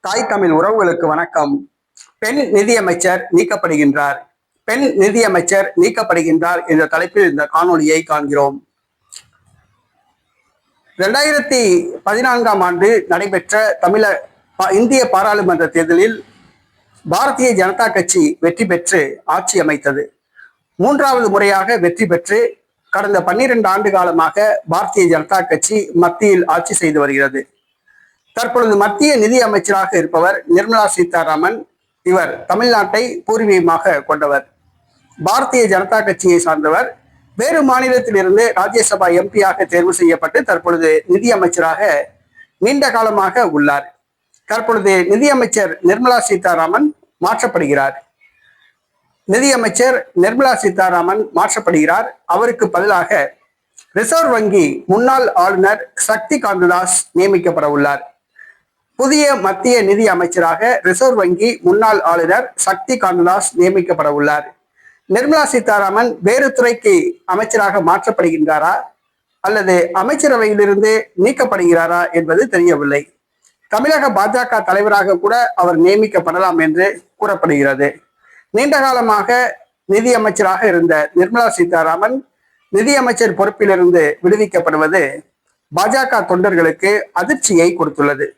தாய் தமிழ் உறவுகளுக்கு வணக்கம். பெண் நிதியமைச்சர் நீக்கப்படுகின்றார். பெண் நிதியமைச்சர் நீக்கப்படுகின்றார் என்ற தலைப்பில் இந்த காணொலியை காண்கிறோம். 2014ஆம் ஆண்டு நடைபெற்ற இந்திய பாராளுமன்ற தேர்தலில் பாரதிய ஜனதா கட்சி வெற்றி பெற்று ஆட்சி அமைத்தது. 3வது முறையாக வெற்றி பெற்று கடந்த 12 ஆண்டு காலமாக பாரதிய ஜனதா கட்சி மத்தியில் ஆட்சி செய்து வருகிறது. தற்பொழுது மத்திய நிதி அமைச்சராக இருப்பவர் நிர்மலா சீதாராமன். இவர் தமிழ்நாட்டை பூர்வீகமாக கொண்டவர். பாரதிய ஜனதா கட்சியை சார்ந்தவர். வேறு மாநிலத்திலிருந்து ராஜ்யசபா எம்பியாக தேர்வு செய்யப்பட்டு தற்பொழுது நிதியமைச்சராக நீண்ட காலமாக உள்ளார். தற்பொழுது நிதியமைச்சர் நிர்மலா சீதாராமன் மாற்றப்படுகிறார். நிதியமைச்சர் நிர்மலா சீதாராமன் மாற்றப்படுகிறார். அவருக்கு பதிலாக ரிசர்வ் வங்கி முன்னாள் ஆளுநர் சக்தி காந்ததாஸ் நியமிக்கப்பட உள்ளார். புதிய மத்திய நிதி அமைச்சராக ரிசர்வ் வங்கி முன்னாள் ஆளுநர் சக்தி காந்ததாஸ் நியமிக்கப்பட உள்ளார். நிர்மலா சீதாராமன் வேறு துறைக்கு அமைச்சராக மாற்றப்படுகின்றாரா அல்லது அமைச்சரவையிலிருந்து நீக்கப்படுகிறாரா என்பது தெரியவில்லை. தமிழக பாஜக தலைவராக கூட அவர் நியமிக்கப்படலாம் என்று கூறப்படுகிறது. நீண்ட காலமாக நிதி அமைச்சராக இருந்த நிர்மலா சீதாராமன் நிதியமைச்சர் பொறுப்பிலிருந்து விடுவிக்கப்படுவது பாஜக தொண்டர்களுக்கு அதிர்ச்சியை கொடுத்துள்ளது.